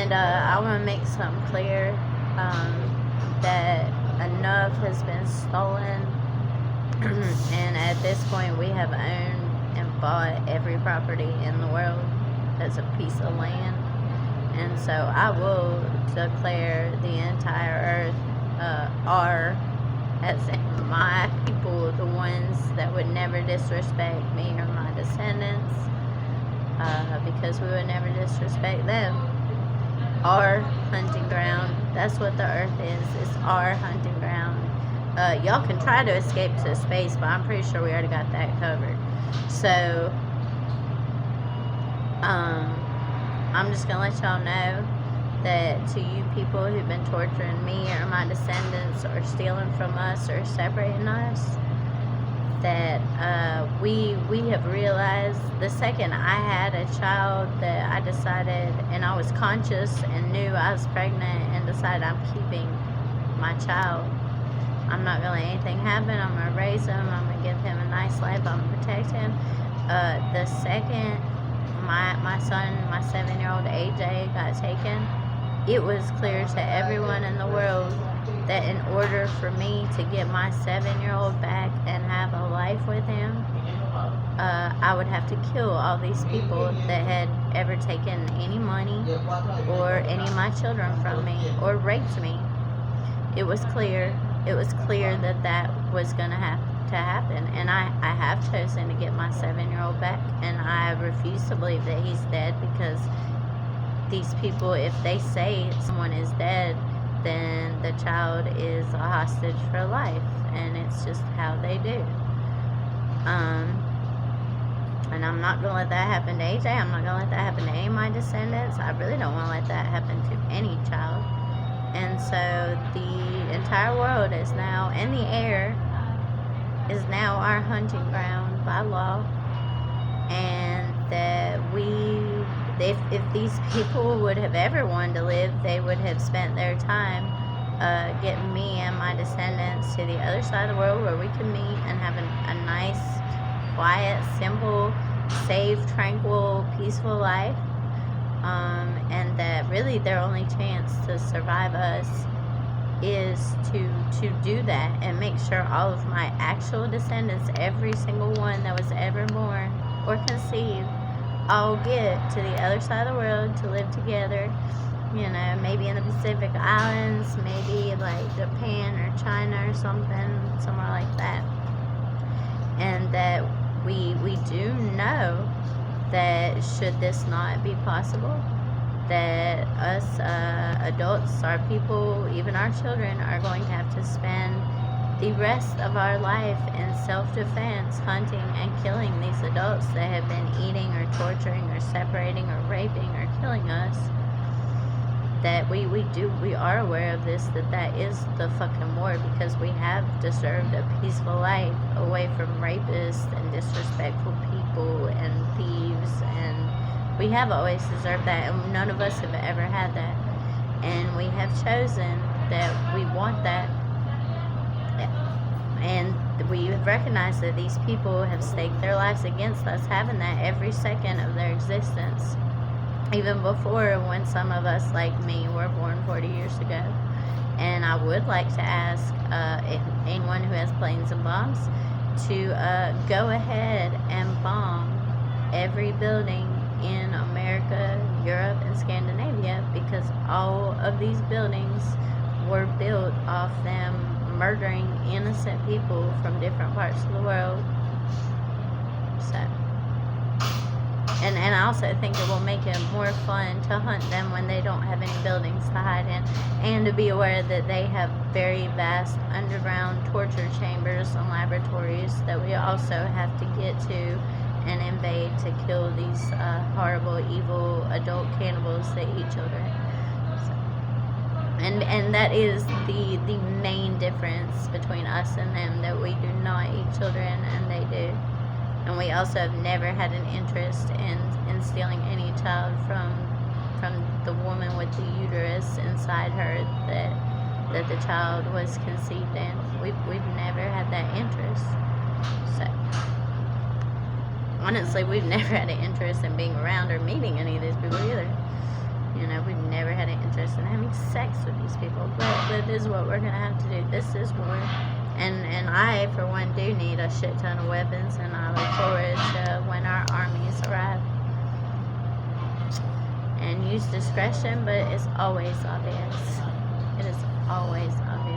And I want to make something clear, that enough has been stolen. And at this point, we have owned and bought every property in the world as a piece of land. And so I will declare the entire earth our, as in my people, the ones that would never disrespect me or my descendants, because we would never disrespect them. Our hunting ground, that's what the earth is. It's our hunting ground. Y'all can try to escape to space, but I'm pretty sure we already got that covered. So, I'm just gonna let y'all know that to you people who've been torturing me or my descendants or stealing from us or separating us, that we have realized the second I had a child that I decided, and I was conscious and knew I was pregnant and decided I'm keeping my child. I'm not gonna let anything happen. I'm gonna raise him. I'm gonna give him a nice life. I'm gonna protect him. The second my son, my 7-year-old AJ, got taken, it was clear to everyone in the world that in order for me to get my 7-year-old back and have a life with him, I would have to kill all these people that had ever taken any money or any of my children from me or raped me. It was clear. It was clear that that was going to have to happen, and I have chosen to get my 7-year-old back, and I refuse to believe that he's dead, because these people, if they say someone is dead, then the child is a hostage for life, and it's just how they do. And I'm not going to let that happen to AJ. I'm not going to let that happen to any of my descendants. I really don't want to let that happen to any child. And so the entire world is now, and the air is now our hunting ground by law. And that if these people would have ever wanted to live, they would have spent their time getting me and my descendants to the other side of the world where we can meet and have a nice, quiet, simple, safe, tranquil, peaceful life. And that really their only chance to survive us is to do that and make sure all of my actual descendants, every single one that was ever born or conceived, all get to the other side of the world to live together, maybe in the Pacific Islands, maybe like Japan or China or something, somewhere like that. And that we do know that should this not be possible, that us adults, our people, even our children, are going to have to spend the rest of our life in self-defense, hunting and killing these adults that have been eating or torturing or separating or raping or killing us. That we are aware of this, that is the fucking war, because we have deserved a peaceful life away from rapists and disrespectful people and thieves, and we have always deserved that, and none of us have ever had that, and we have chosen that we want that, and we have recognized that these people have staked their lives against us having that every second of their existence, even before, when some of us like me were born 40 years ago. And I would like to ask anyone who has planes and bombs to go ahead and bomb every building in America, Europe, and Scandinavia, because all of these buildings were built off them murdering innocent people from different parts of the world. So, and I also think it will make it more fun to hunt them when they don't have any buildings to hide in, and to be aware that they have very vast underground torture chambers and laboratories that we also have to get to and invade to kill these horrible, evil adult cannibals that eat children. So, and that is the main difference between us and them, that we do not eat children and they do. And we also have never had an interest in stealing any child from the woman with the uterus inside her that the child was conceived in. We've never had that interest. So honestly, we've never had an interest in being around or meeting any of these people either. We've never had and having sex with these people. But this is what we're gonna have to do. This is war. And I, for one, do need a shit ton of weapons, and I look forward to when our armies arrive. And use discretion, but it's always obvious. It is always obvious.